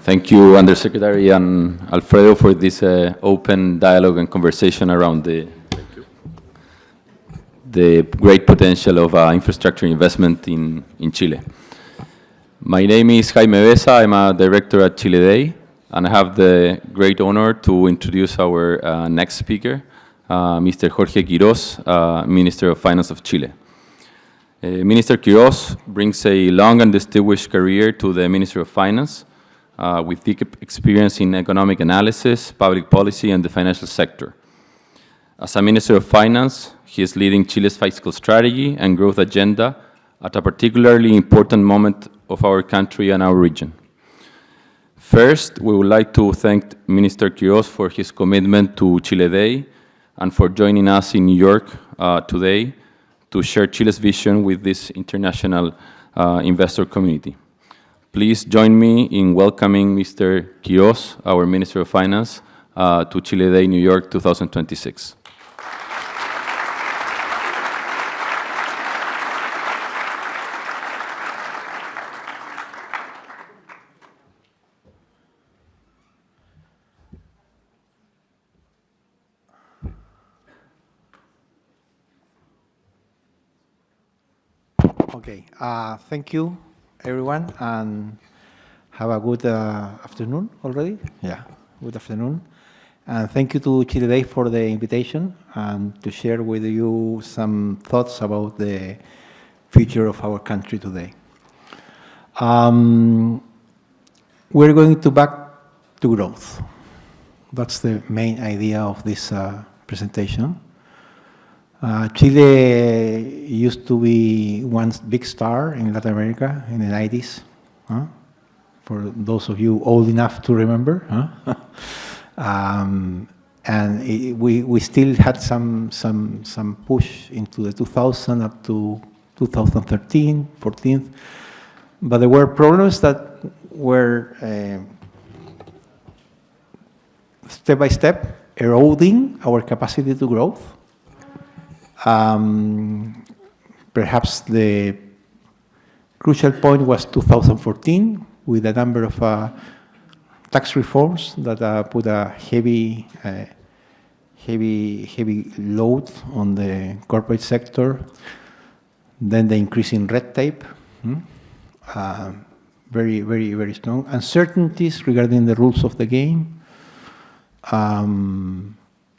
Thank you, Undersecretary and Alfredo, for this open dialogue and conversation around the great potential of infrastructure investment in Chile. My name is Jaime Besa. I'm a director at Chile Day, and I have the great honor to introduce our next speaker, Mr. Jorge Quiroz, Minister of Finance of Chile. Minister Quiroz brings a long and distinguished career to the Ministry of Finance, with deep experience in economic analysis, public policy, and the financial sector. As a Minister of Finance, he is leading Chile's fiscal strategy and growth agenda at a particularly important moment of our country and our region. First, we would like to thank Minister Quiroz for his commitment to Chile Day and for joining us in New York today to share Chile's vision with this international investor community. Please join me in welcoming Mr. Quiroz, our Minister of Finance, to Chile Day, New York 2026. Okay, thank you, everyone, and have a good afternoon already. Yeah, good afternoon. And thank you to Chile Day for the invitation and to share with you some thoughts about the future of our country today. We're going to back to growth. That's the main idea of this presentation. Chile used to be one big star in Latin America in the 90s, for those of you old enough to remember. We still had some push into the 2000 up to 2013, 14. But there were problems that were step by step eroding our capacity to grow. Perhaps the crucial point was 2014 with a number of tax reforms that put a heavy load on the corporate sector. Then the increase in red tape, very, very, very strong. Uncertainties regarding the rules of the game.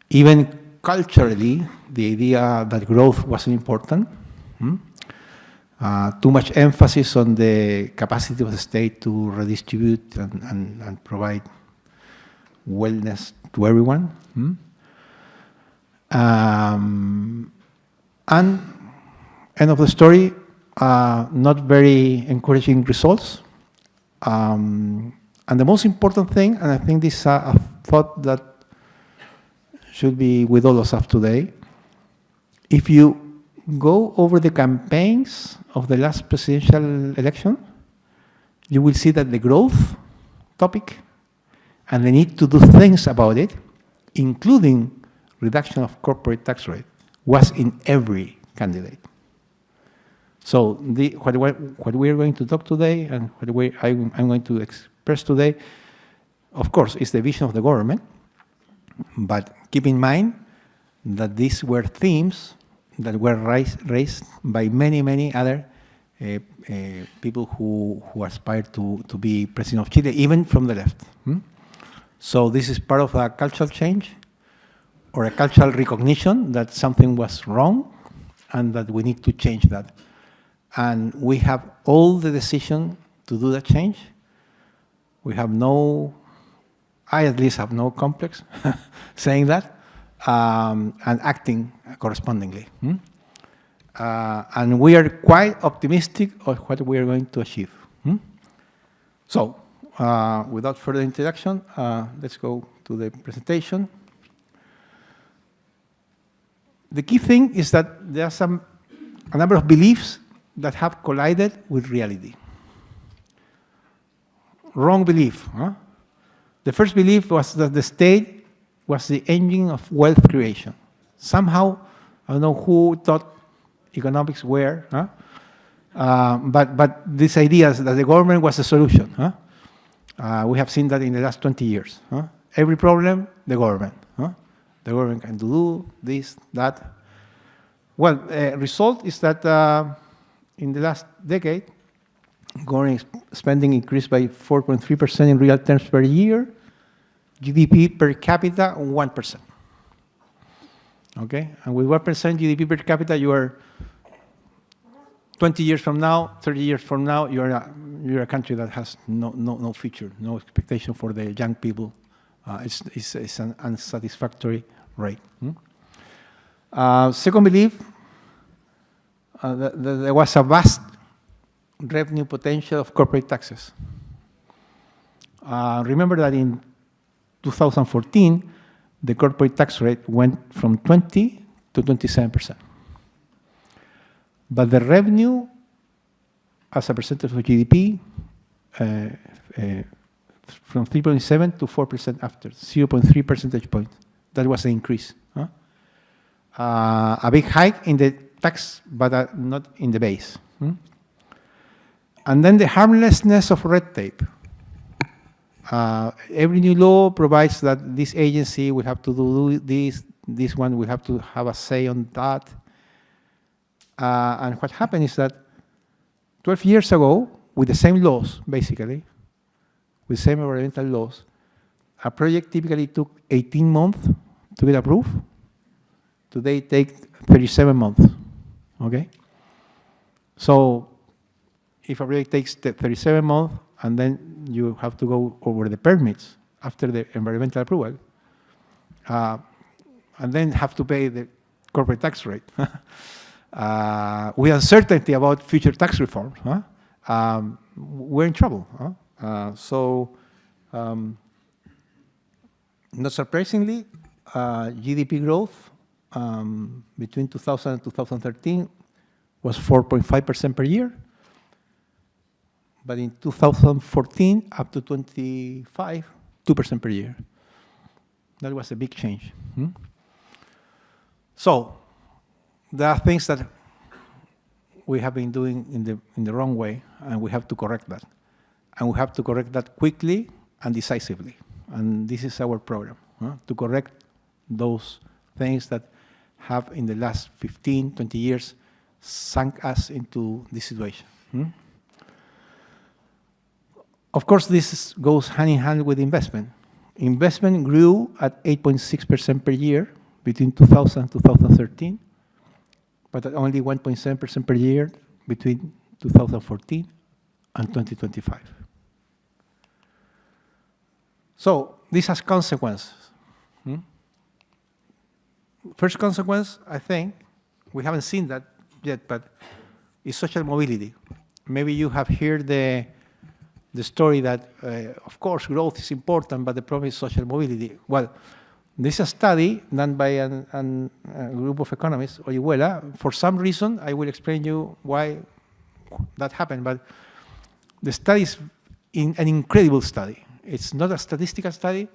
Even culturally, the idea that growth wasn't important. Too much emphasis on the capacity of the state to redistribute and provide wellness to everyone. And end of the story, not very encouraging results. And the most important thing, and I think this is a thought that should be with all of us today. If you go over the campaigns of the last presidential election, you will see that the growth topic and the need to do things about it, including reduction of corporate tax rate, was in every candidate. So what we are going to talk today and what I'm going to express today, of course, is the vision of the government. But keep in mind that these were themes that were raised by many, many other people who aspired to be president of Chile, even from the left. So this is part of a cultural change or a cultural recognition that something was wrong and that we need to change that. And we have all the decision to do that change. We have I at least have no complex saying that, and acting correspondingly. And we are quite optimistic of what we are going to achieve. So, without further introduction, let's go to the presentation. The key thing is that there are a number of beliefs that have collided with reality. Wrong belief. The first belief was that the state was the engine of wealth creation. Somehow, I don't know who thought economics were, but these ideas that the government was the solution. We have seen that in the last 20 years. Every problem, the government. The government can do this, that. Well, result is that in the last decade, government spending increased by 4.3% in real terms per year, GDP per capita 1%. Okay, and with 1% GDP per capita, you are 20 years from now, 30 years from now, you're a country that has no future, no expectation for the young people. It's an unsatisfactory rate. Second belief, there was a vast revenue potential of corporate taxes. Remember that in 2014, the corporate tax rate went from 20 to 27%. But the revenue as a percentage of GDP from 3.7 to 4% after, 0.3 percentage points. That was the increase. A big hike in the tax, but not in the base. And then the harmlessness of red tape. Every new law provides that this agency will have to do this one will have to have a say on that. And what happened is that 12 years ago, with the same laws, basically, with the same environmental laws, a project typically took 18 months to get approved. Today, it takes 37 months, okay? So if a project takes 37 months, and then you have to go over the permits after the environmental approval, and then have to pay the corporate tax rate. With uncertainty about future tax reforms, we're in trouble. Not surprisingly, GDP growth between 2000 and 2013 was 4.5% per year. But in 2014, up to 25, 2% per year. That was a big change. So there are things that we have been doing in the wrong way, and we have to correct that. And we have to correct that quickly and decisively. And this is our program, to correct those things that have, in the last 15, 20 years, sunk us into this situation. Of course, this goes hand in hand with investment. Investment grew at 8.6% per year between 2000 and 2013, but at only 1.7% per year between 2014 and 2025. So this has consequences. First consequence, I think, we haven't seen that yet, but is social mobility. Maybe you have heard the story that, of course, growth is important, but the problem is social mobility. Well, this is a study done by a group of economists, Oyuela. For some reason, I will explain you why that happened, but the study is an incredible study. It's not a statistical study,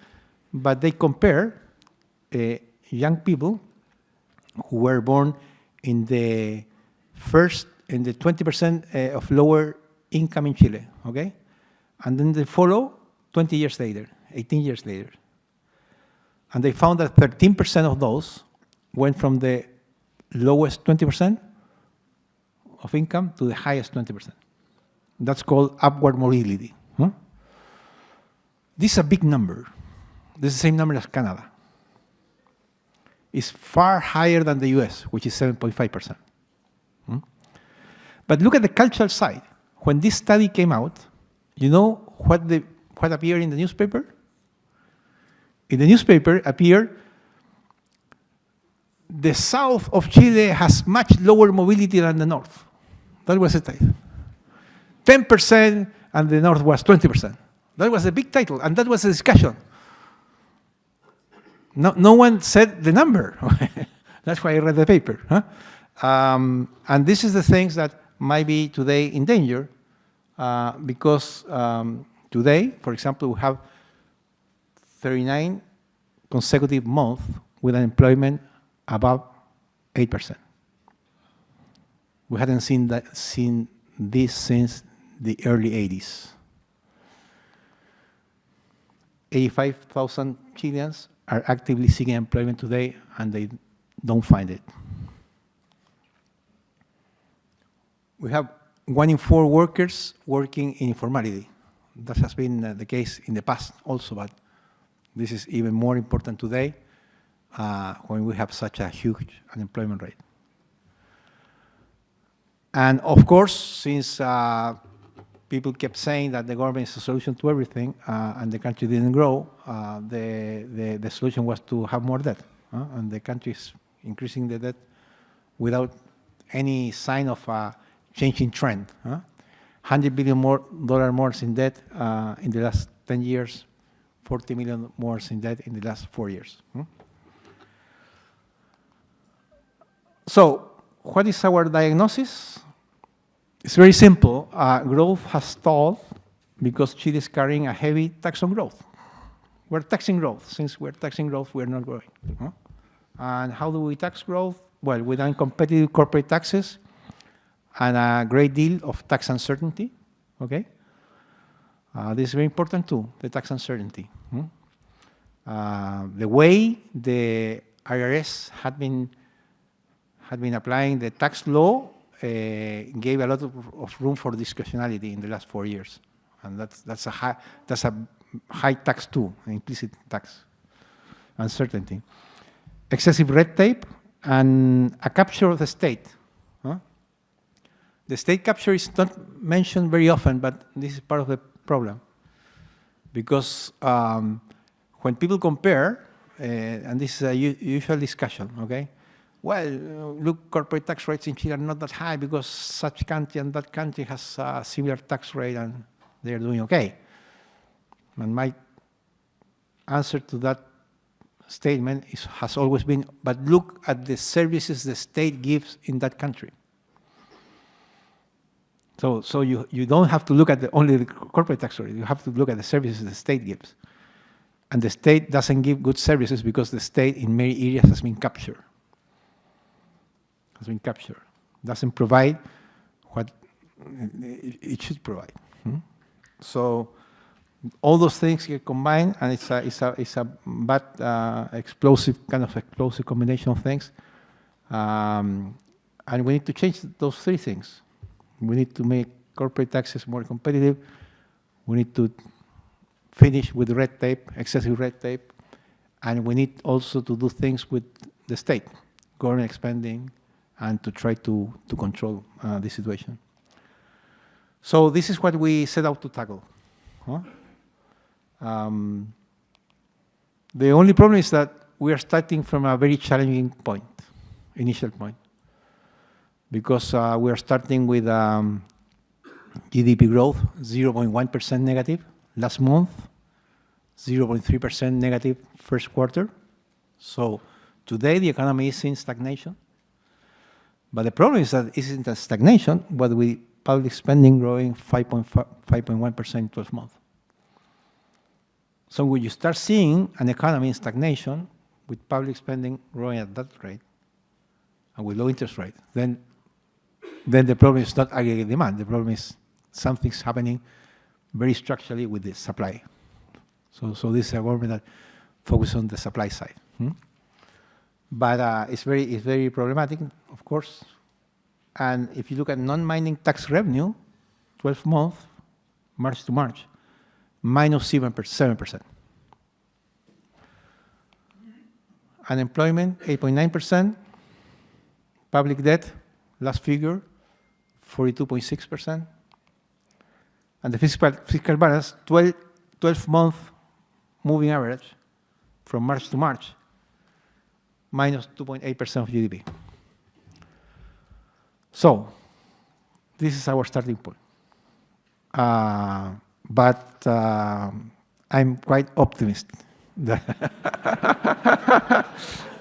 but they compare young people who were born in the 20% of lower income in Chile, okay? And then they follow 20 years later, 18 years later. And they found that 13% of those went from the lowest 20% of income to the highest 20%. That's called upward mobility. This is a big number. This is the same number as Canada. It's far higher than the US, which is 7.5%. But look at the cultural side. When this study came out, you know what appeared in the newspaper? In the newspaper appeared, the south of Chile has much lower mobility than the north. That was the title. 10% and the north was 20%. That was a big title, and that was a discussion. No one said the number. That's why I read the paper. And this is the things that might be today in danger, because today, for example, we have 39 consecutive months with unemployment above 8%. We hadn't seen this since the early 80s. 85,000 Chileans are actively seeking employment today, and they don't find it. We have 1 in 4 workers working in informality. That has been the case in the past also, but this is even more important today when we have such a huge unemployment rate. And of course, since people kept saying that the government is a solution to everything and the country didn't grow, the solution was to have more debt. And the country is increasing the debt without any sign of a changing trend. $100 billion more in debt in the last 10 years, 40 million more in debt in the last 4 years. So, what is our diagnosis? It's very simple. Growth has stalled because Chile is carrying a heavy tax on growth. We're taxing growth. Since we're taxing growth, we're not growing. And how do we tax growth? Well, with uncompetitive corporate taxes and a great deal of tax uncertainty, okay? This is very important too, the tax uncertainty. The way the IRS had been applying the tax law gave a lot of room for discretionality in the last 4 years. And that's a high tax too, an implicit tax uncertainty. Excessive red tape and a capture of the state. The state capture is not mentioned very often, but this is part of the problem. Because when people compare, and this is a usual discussion, okay? Well, look, corporate tax rates in Chile are not that high because such country and that country has a similar tax rate and they're doing okay. And my answer to that statement has always been, but look at the services the state gives in that country. So you don't have to look at only the corporate tax rate. You have to look at the services the state gives. And the state doesn't give good services because the state in many areas has been captured. Doesn't provide what it should provide. So all those things get combined, and it's a bad explosive combination of things. And we need to change those 3 things. We need to make corporate taxes more competitive. We need to finish with red tape, excessive red tape, and we need also to do things with the state, government expanding, and to try to control the situation. So this is what we set out to tackle. The only problem is that we are starting from a very challenging point, initial point, because we are starting with GDP growth, 0.1% negative last month, 0.3% negative first quarter. So today the economy is in stagnation. But the problem is that it isn't a stagnation, but with public spending growing 5.1% in 12 months. So when you start seeing an economy in stagnation with public spending growing at that rate and with low interest rate, then the problem is not aggregate demand. The problem is something's happening very structurally with the supply. So this is a government that focuses on the supply side. But it's very problematic, of course. And if you look at non-mining tax revenue, 12 months, March to March, minus 7%. Unemployment, 8.9%. Public debt, last figure, 42.6%. And the fiscal balance, 12-month moving average from March to March, minus 2.8% of GDP. So, this is our starting point. But I'm quite optimistic.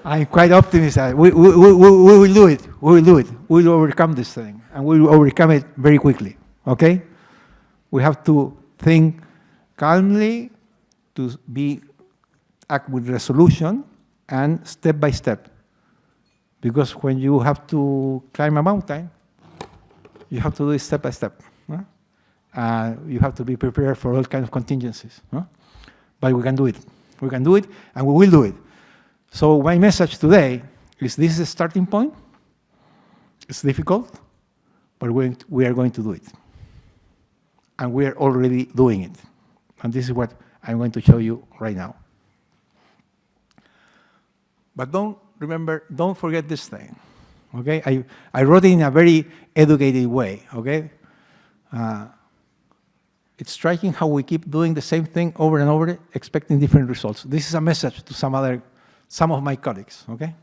I'm quite optimistic. We will do it. We will do it. We will overcome this thing, and we will overcome it very quickly. Okay? We have to think calmly, to act with resolution, and step by step. Because when you have to climb a mountain, you have to do it step by step. You have to be prepared for all kinds of contingencies. but we can do it. We can do it, and we will do it. So my message today is this is a starting point. It's difficult, but we are going to do it. And we are already doing it. And this is what I'm going to show you right now. But don't forget this thing, okay? I wrote it in a very educated way, okay? It's striking how we keep doing the same thing over and over, expecting different results. This is a message to some of my colleagues, okay?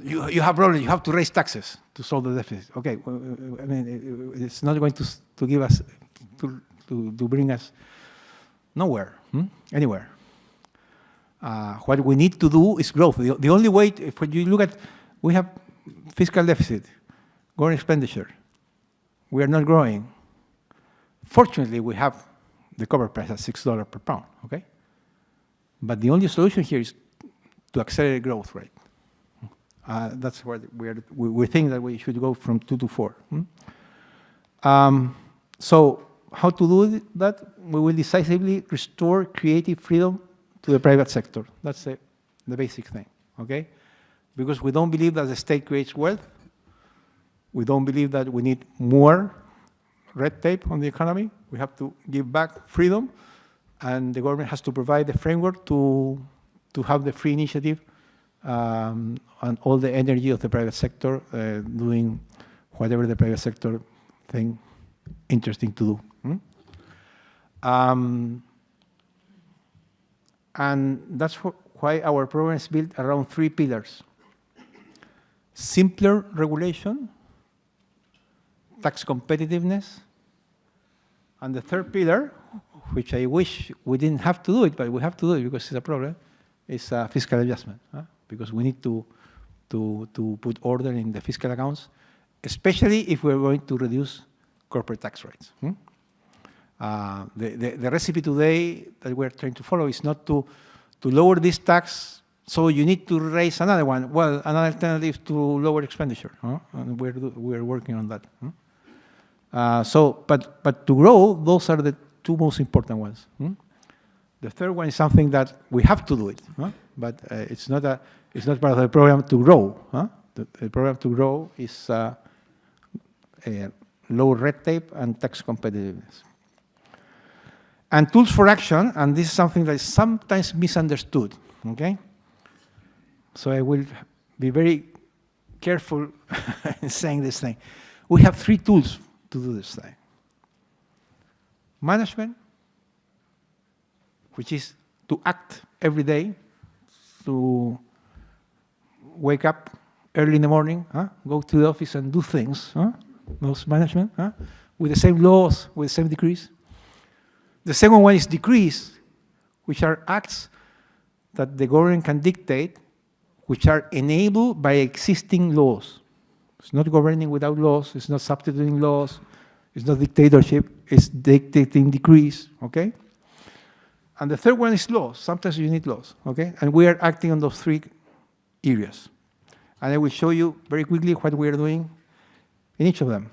You have problems, you have to raise taxes to solve the deficit. Okay, I mean, it's not going to give us, to bring us nowhere, anywhere. What we need to do is growth. The only way, when you look at, we have fiscal deficit, growing expenditure. We are not growing. Fortunately, we have the copper price at $6 per pound, okay? But the only solution here is to accelerate growth rate. That's where we think that we should go from 2 to 4. So how to do that? We will decisively restore creative freedom to the private sector. That's the basic thing, okay? Because we don't believe that the state creates wealth. We don't believe that we need more red tape on the economy. We have to give back freedom, and the government has to provide the framework to have the free initiative and all the energy of the private sector doing whatever the private sector think interesting to do. And that's why our program is built around 3 pillars: simpler regulation, tax competitiveness, and the third pillar, which I wish we didn't have to do it, but we have to do it because it's a problem, is fiscal adjustment, because we need to put order in the fiscal accounts, especially if we're going to reduce corporate tax rates. The recipe today that we're trying to follow is not to lower this tax, so you need to raise another one. Well, another alternative to lower expenditure, and we're working on that. But to grow, those are the 2 most important ones. The third one is something that we have to do it, but it's not part of the program to grow. The program to grow is low red tape and tax competitiveness. And tools for action, and this is something that is sometimes misunderstood, okay? So I will be very careful in saying this thing. We have 3 tools to do this thing. Management, which is to act every day, to wake up early in the morning, go to the office and do things, those management, with the same laws, with the same decrees. The second one is decrees, which are acts that the government can dictate, which are enabled by existing laws. It's not governing without laws, it's not substituting laws, it's not dictatorship, it's dictating decrees, okay? And the third one is laws. Sometimes you need laws, okay? And we are acting on those 3 areas. And I will show you very quickly what we are doing in each of them.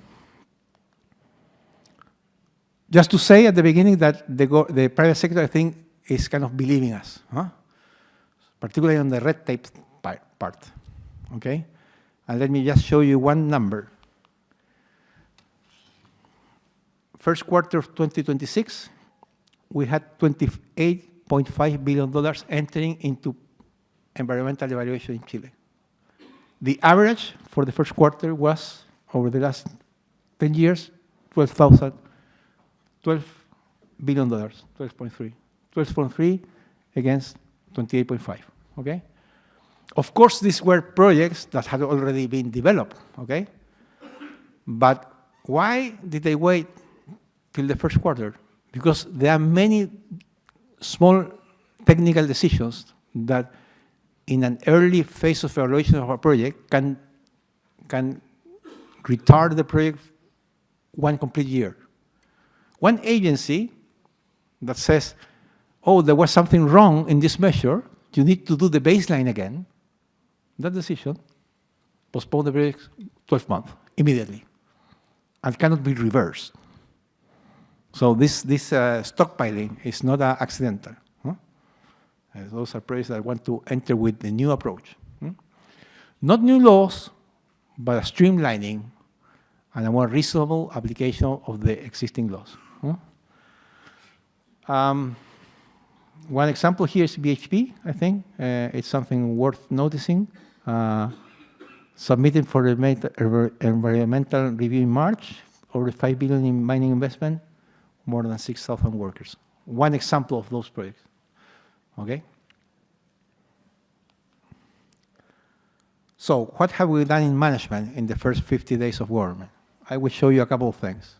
Just to say at the beginning that the private sector, I think, is kind of believing us, particularly on the red tape part, okay? And let me just show you one number. First quarter of 2026, we had $28.5 billion entering into environmental evaluation in Chile. The average for the first quarter was, over the last 10 years, $12 billion, 12.3. 12.3 against 28.5, okay? Of course, these were projects that had already been developed, okay? But why did they wait till the first quarter? Because there are many small technical decisions that in an early phase of evaluation of a project can retard the project 1 complete year. One agency that says, oh, there was something wrong in this measure, you need to do the baseline again, that decision postpone the project 12 months, immediately, and cannot be reversed. So this stockpiling is not accidental. Those are projects that want to enter with the new approach. Not new laws, but a streamlining and a more reasonable application of the existing laws. One example here is BHP, I think. It's something worth noticing. Submitted for environmental review in March, over 5 billion in mining investment, more than 6,000 workers. One example of those projects, okay? So what have we done in management in the first 50 days of government? I will show you a couple of things.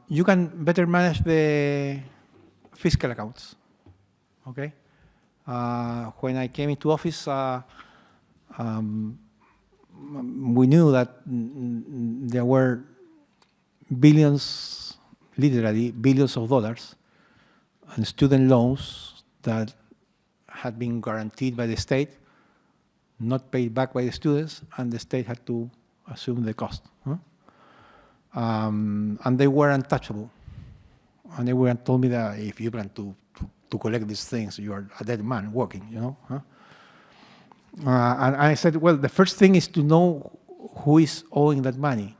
You can better manage the fiscal accounts, okay? When I came into office, we knew that there were billions, literally billions of dollars in student loans that had been guaranteed by the state, not paid back by the students, and the state had to assume the cost. And they were untouchable. And everyone told me that if you plan to collect these things, you are a dead man walking, you know. And I said, well, the first thing is to know who is owing that money.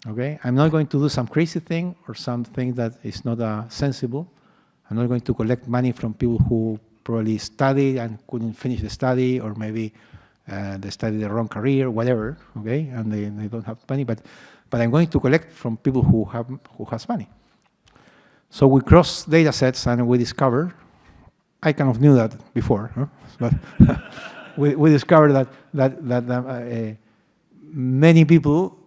Okay, I'm not going to do some crazy thing or something that is not sensible. I'm not going to collect money from people who probably studied and couldn't finish the study, or maybe they studied the wrong career, whatever. Okay, and they don't have money, but I'm going to collect from people who has money. So we cross data sets and we discover, I kind of knew that before, but we discovered that many people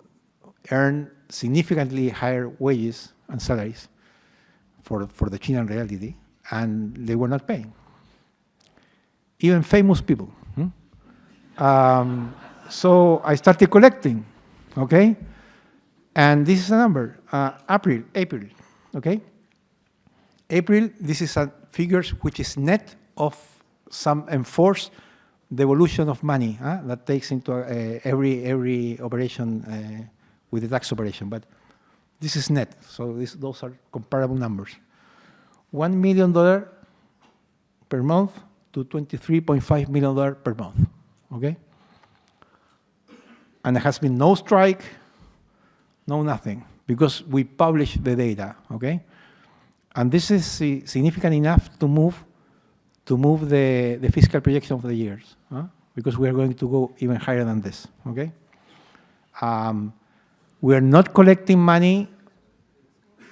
earn significantly higher wages and salaries for the Chilean reality, and they were not paying. Even famous people. So I started collecting, okay? And this is a number, April, okay? April, this is a figures which is net of some enforced devolution of money that takes into every operation with the tax operation, but this is net, so those are comparable numbers. $1 million per month to $23.5 million per month, okay? And there has been no strike, no nothing, because we publish the data, okay? And this is significant enough to move the fiscal projection of the years, because we are going to go even higher than this, okay? We are not collecting money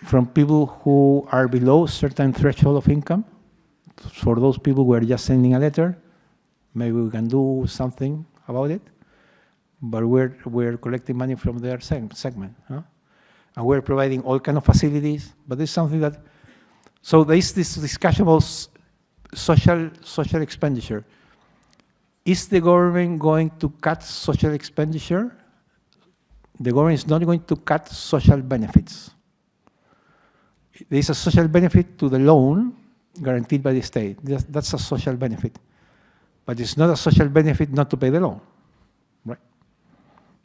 from people who are below certain threshold of income. For those people, we are just sending a letter. Maybe we can do something about it, but we're collecting money from their segment. And we're providing all kind of facilities, but there's something that, so there is this discussion about social expenditure. Is the government going to cut social expenditure? The government is not going to cut social benefits. There is a social benefit to the loan guaranteed by the state. That's a social benefit. But it's not a social benefit not to pay the loan, right?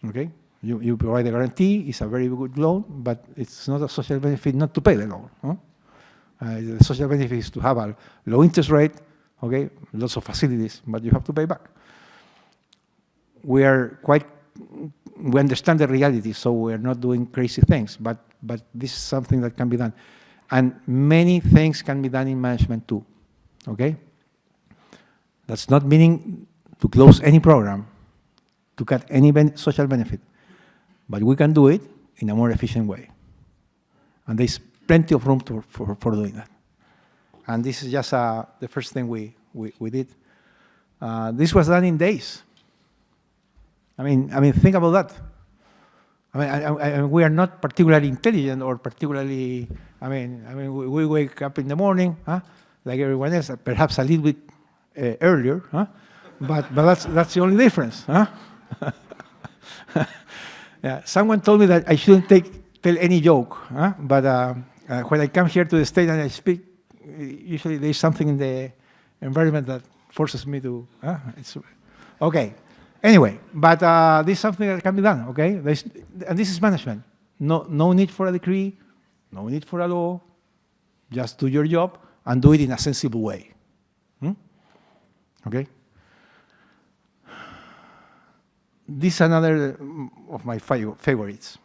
Okay? You provide a guarantee, it's a very good loan, but it's not a social benefit not to pay the loan. The social benefit is to have a low interest rate, okay, lots of facilities, but you have to pay back. We understand the reality, so we're not doing crazy things, but this is something that can be done. And many things can be done in management too, okay? That's not meaning to close any program, to cut any social benefit, but we can do it in a more efficient way. And there's plenty of room for doing that. And this is just the first thing we did. This was done in days. I mean, think about that. I mean, we are not particularly intelligent or particularly. We wake up in the morning, like everyone else, perhaps a little bit earlier, but that's the only difference, Yeah, someone told me that I shouldn't tell any joke, but when I come here to the state and I speak, usually there's something in the environment that forces me to. It's okay. Anyway, but this is something that can be done, okay? And this is management. No need for a decree, no need for a law. Just do your job and do it in a sensible way. Okay? This is another of my favorites.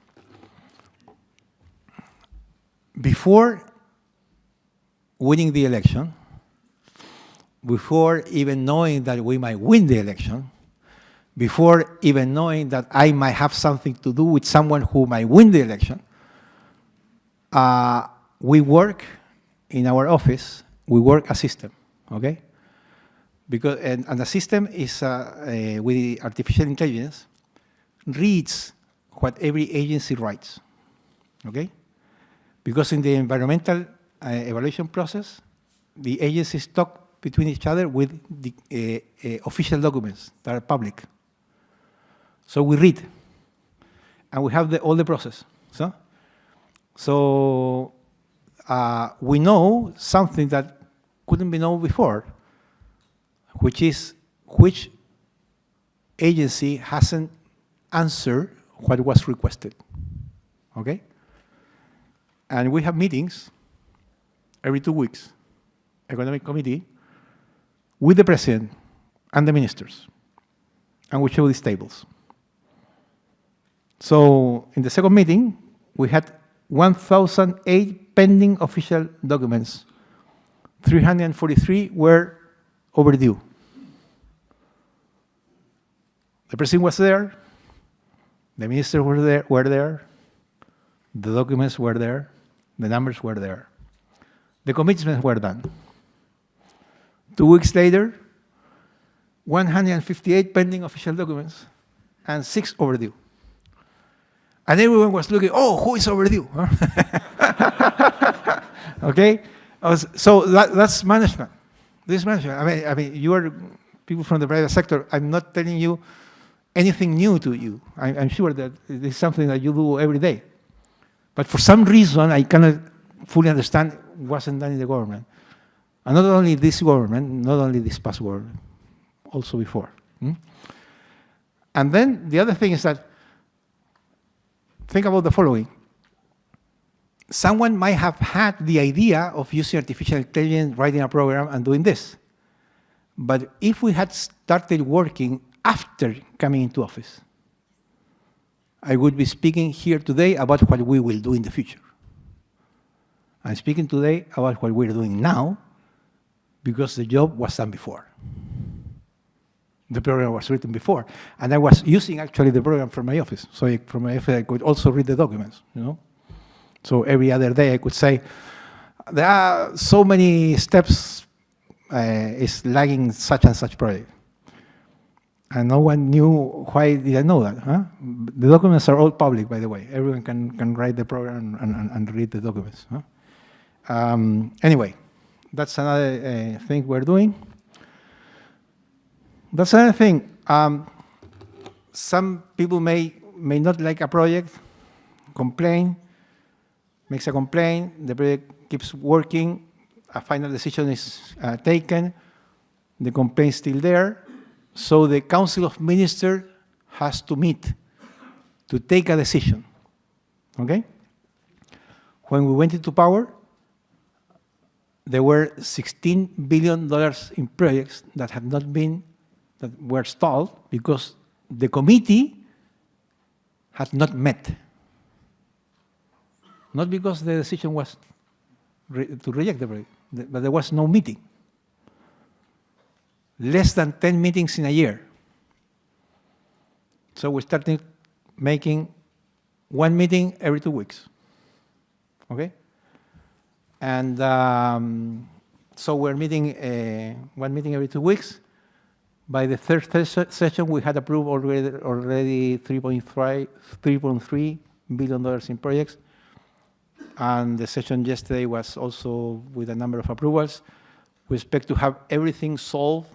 Before winning the election, before even knowing that we might win the election, before even knowing that I might have something to do with someone who might win the election, we work in our office, we work a system, okay? Because, and the system is, with artificial intelligence, reads what every agency writes, okay? Because in the environmental evaluation process, the agencies talk between each other with the official documents that are public. So we read, and we have all the process. So we know something that couldn't be known before, which is which agency hasn't answered what was requested, okay? And we have meetings every 2 weeks, economic committee, with the president and the ministers, and we show these tables. So in the second meeting, we had 1,008 pending official documents. 343 were overdue. The president was there, the ministers were there, the documents were there, the numbers were there. The commitments were done. 2 weeks later, 158 pending official documents and 6 overdue. And everyone was looking, oh, who is overdue? Okay? So that's management. This is management. I mean, you are people from the private sector. I'm not telling you anything new to you. I'm sure that this is something that you do every day. But for some reason, I cannot fully understand wasn't done in the government. And not only this government, not only this past government, also before. And then the other thing is that, think about the following. Someone might have had the idea of using artificial intelligence, writing a program, and doing this. But if we had started working after coming into office, I would be speaking here today about what we will do in the future. I'm speaking today about what we're doing now because the job was done before. The program was written before. And I was using actually the program from my office. So from my office, I could also read the documents, you know. So every other day I could say, there are so many steps is lagging such and such project. And no one knew why did I know that. Huh? The documents are all public, by the way. Everyone can write the program and read the documents. Huh? Anyway, that's another thing we're doing. That's another thing. Some people may not like a project, complain, makes a complaint, the project keeps working, a final decision is taken, the complaint is still there, so the Council of Ministers has to meet to take a decision, okay? When we went into power, there were $16 billion in projects that had not been, that were stalled because the committee had not met. Not because the decision was to reject the project, but there was no meeting. Less than 10 meetings in a year. So we started making one meeting every 2 weeks, okay? And so we're meeting one meeting every 2 weeks. By the third session, we had approved already $3.3 billion in projects. And the session yesterday was also with a number of approvals. We expect to have everything solved,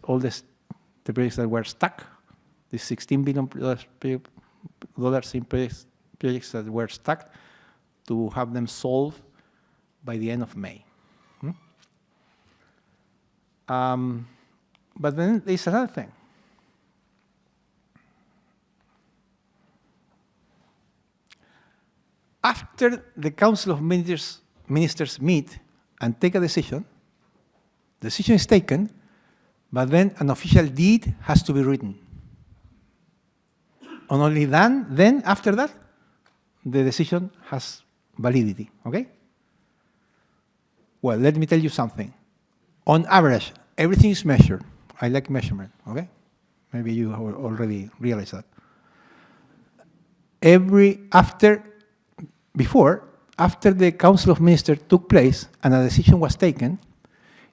all the projects that were stuck, the $16 billion in projects that were stuck, to have them solved by the end of May. But then there's another thing. after the Council of Ministers meet and take a decision, the decision is taken, but then an official deed has to be written. And only then after that, the decision has validity, okay? Well, let me tell you something. On average, everything is measured. I like measurement, okay? Maybe you have already realized that. After the Council of Ministers took place and a decision was taken,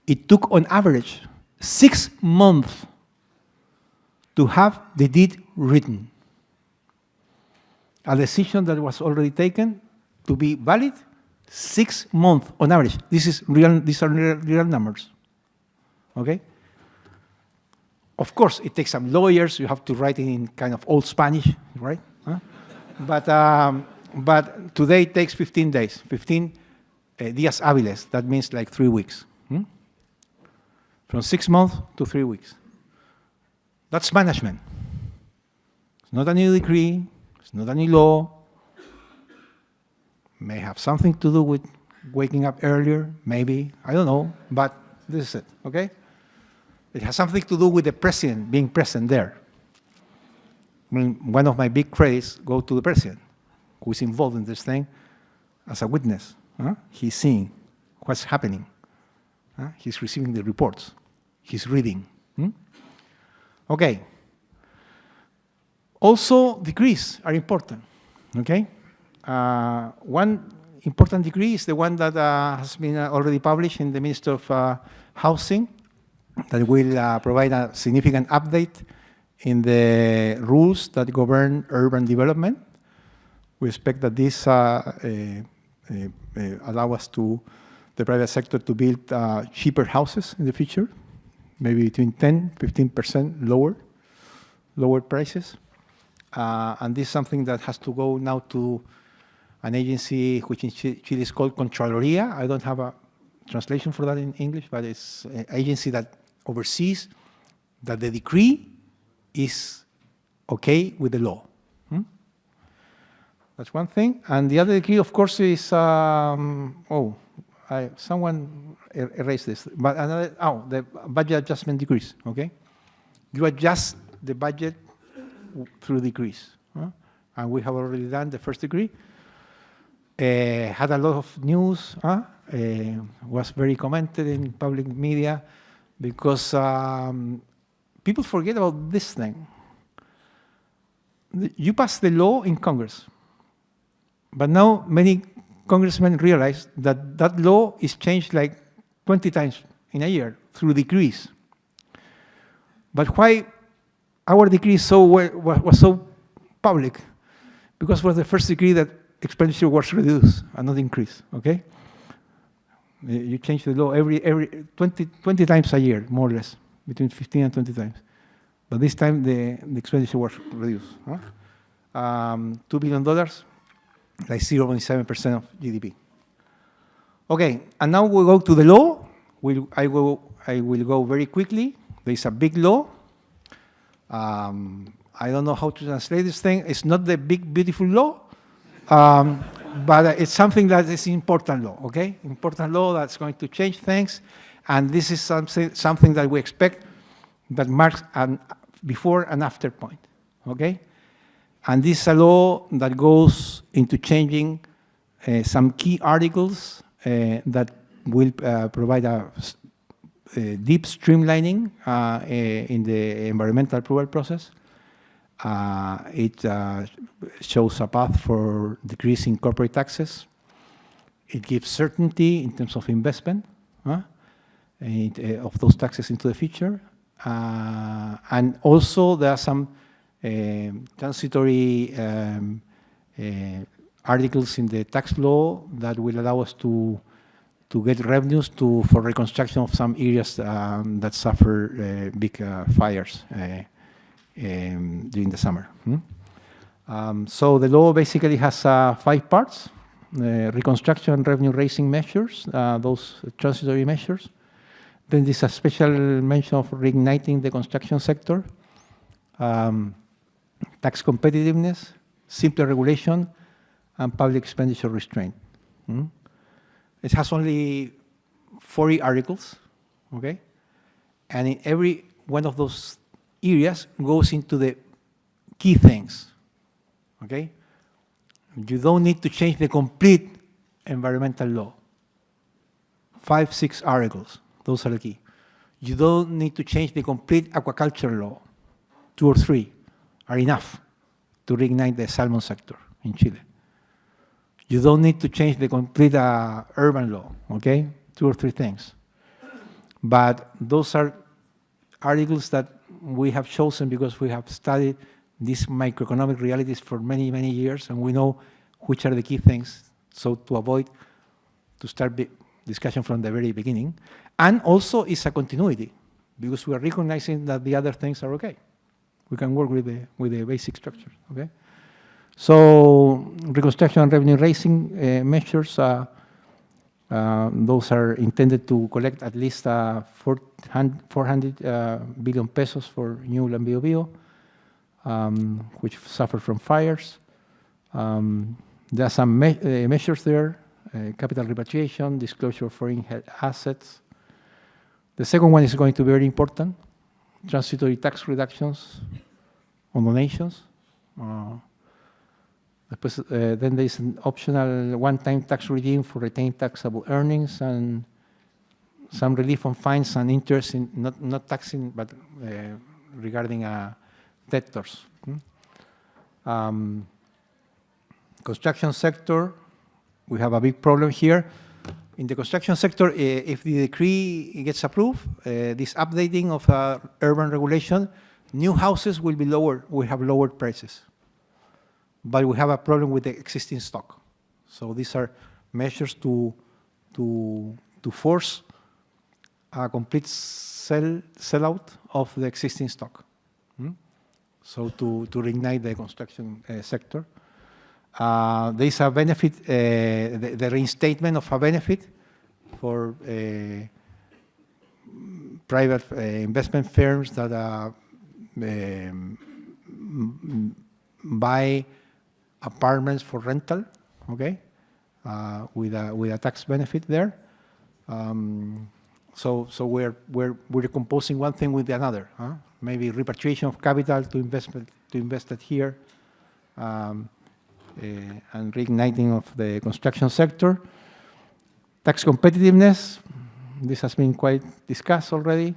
it took on average 6 months to have the deed written. A decision that was already taken to be valid, 6 months on average. These are real numbers, okay? Of course, it takes some lawyers. You have to write it in kind of old Spanish, right? Huh? But today it takes 15 days, 15 días hábiles. That means like 3 weeks. From 6 months to 3 weeks. That's management. It's not a new decree. It's not a new law. May have something to do with waking up earlier, maybe. I don't know. But this is it, okay? It has something to do with the president being present there. I mean, one of my big credits go to the president, who is involved in this thing as a witness. He's seeing what's happening. He's receiving the reports. He's reading. Okay. Also, decrees are important, okay? One important decree is the one that has been already published in the Ministry of Housing, that will provide a significant update in the rules that govern urban development. We expect that this allow us the private sector to build cheaper houses in the future, maybe between 10–15% lower prices. And this is something that has to go now to an agency which in Chile is called Contraloría. I don't have a translation for that in English, but it's an agency that oversees that the decree is okay with the law. That's one thing. And the other decree, of course, is, someone erased this, but the budget adjustment decrees, okay? You adjust the budget through decrees. And we have already done the first decree. Had a lot of news, was very commented in public media, because people forget about this thing. You pass the law in Congress, but now many congressmen realize that that law is changed like 20 times in a year through decrees. But why our decree was so public? Because it was the first decree that expenditure was reduced and not increased, okay? You change the law every 20 times a year, more or less, between 15 and 20 times. But this time, the expenditure was reduced. $2 billion, like 0.7% of GDP. Okay, and now we go to the law. I will go very quickly. There is a big law. I don't know how to translate this thing. It's not the big, beautiful law, but it's something that is important law, okay? Important law that's going to change things, and this is something that we expect that marks an before and after point, okay? And this is a law that goes into changing some key articles that will provide a deep streamlining in the environmental approval process. It shows a path for decreasing corporate taxes. It gives certainty in terms of investment of those taxes into the future. And also there are some transitory articles in the tax law that will allow us to get revenues for reconstruction of some areas that suffer big fires during the summer. So the law basically has 5 parts: reconstruction and revenue-raising measures, those transitory measures. Then there's a special mention of reigniting the construction sector, tax competitiveness, simpler regulation, and public expenditure restraint. It has only 40 articles, okay? And in every one of those areas goes into the key things, okay? You don't need to change the complete environmental law. 5, 6 articles, those are the key. You don't need to change the complete aquaculture law. 2 or 3 are enough to reignite the salmon sector in Chile. You don't need to change the complete urban law, okay? 2 or 3 things. But those are articles that we have chosen because we have studied these microeconomic realities for many, many years, and we know which are the key things, so to avoid to start discussion from the very beginning. And also it's a continuity, because we are recognizing that the other things are okay. We can work with the basic structure, okay? So reconstruction and revenue raising measures, those are intended to collect at least 400 billion pesos for Ñuble and Biobío, which suffer from fires. There are some measures there, capital repatriation, disclosure of foreign assets. The second one is going to be very important, transitory tax reductions on donations. Then there is an optional one-time tax regime for retained taxable earnings and some relief on fines and interest in not taxing, but regarding debtors. Construction sector, we have a big problem here. In the construction sector, if the decree gets approved, this updating of urban regulation, new houses will be lower. We have lowered prices. But we have a problem with the existing stock. So these are measures to force a complete sellout of the existing stock. So to reignite the construction sector. There is a benefit, the reinstatement of a benefit for private investment firms that buy apartments for rental, okay, with a tax benefit there. So we're composing one thing with another. Maybe repatriation of capital to invest it here, and reigniting of the construction sector. Tax competitiveness, this has been quite discussed already.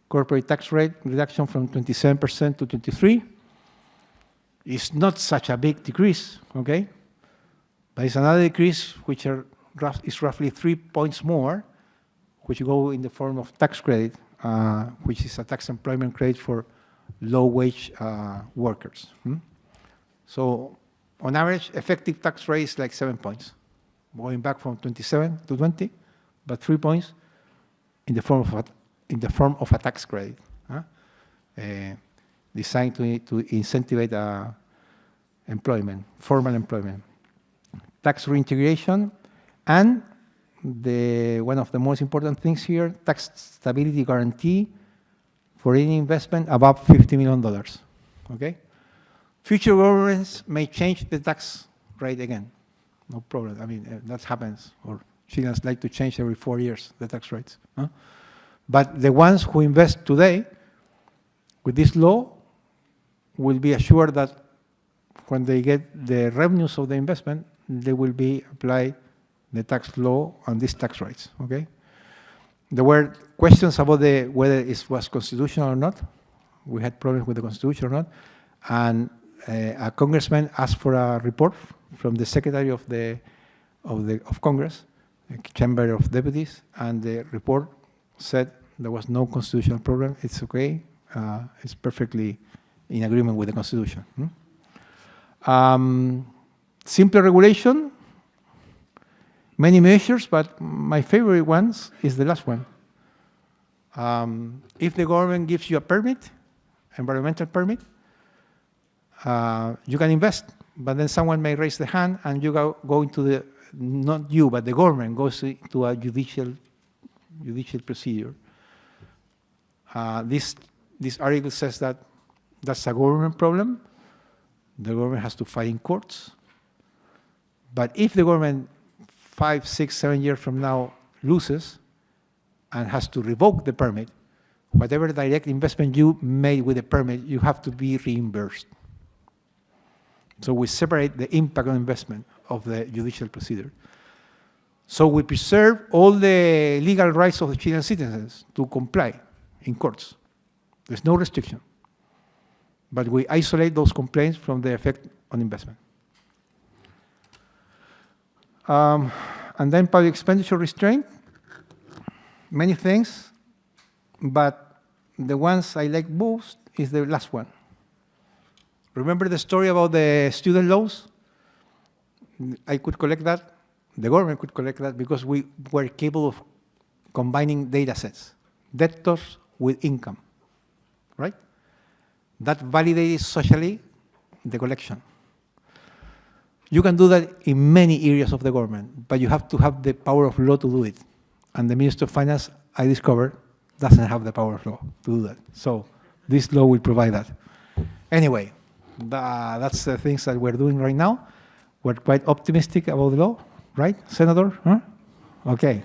Corporate tax rate reduction from 27% to 23%. It's not such a big decrease, okay? But it's another decrease which is roughly 3 points more, which go in the form of tax credit, which is a tax employment credit for low-wage workers. So on average, effective tax rate is like 7 points, going back from 27 to 20, but 3 points in the form of a tax credit, designed to incentivize employment, formal employment. Tax reintegration, and one of the most important things here, tax stability guarantee for any investment above $50 million, okay? Future governments may change the tax rate again, no problem. I mean, that happens, or Chileans like to change every 4 years, the tax rates. But the ones who invest today with this law will be assured that when they get the revenues of the investment, they will be applied the tax law and these tax rates, okay? There were questions about whether it was constitutional or not. We had problems with the Constitution or not. And a congressman asked for a report from the Secretary of Congress, Chamber of Deputies, and the report said there was no constitutional problem. It's okay. It's perfectly in agreement with the Constitution. Simpler regulation, many measures, but my favorite ones is the last one. If the government gives you a permit, environmental permit, you can invest, but then someone may raise the hand and you go into the, not you, but the government goes into a judicial procedure. This article says that that's a government problem. The government has to fight in courts. But if the government 5, 6, 7 years from now loses and has to revoke the permit, whatever direct investment you made with the permit, you have to be reimbursed. So we separate the impact on investment of the judicial procedure. So we preserve all the legal rights of the Chilean citizens to comply in courts. There's no restriction. But we isolate those complaints from the effect on investment. And then public expenditure restraint, many things, but the ones I like most is the last one. Remember the story about the student loans? I could collect that. The government could collect that because we were capable of combining data sets, debtors with income, right? That validated socially the collection. You can do that in many areas of the government, but you have to have the power of law to do it. And the Minister of Finance, I discovered, doesn't have the power of law to do that. So this law will provide that. Anyway, that's the things that we're doing right now. We're quite optimistic about the law, right, Senator? Huh? Okay.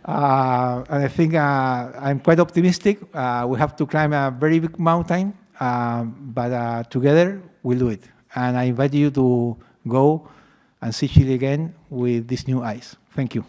And I think I'm quite optimistic. We have to climb a very big mountain, but together we'll do it. And I invite you to go and see Chile again with these new eyes. Thank you.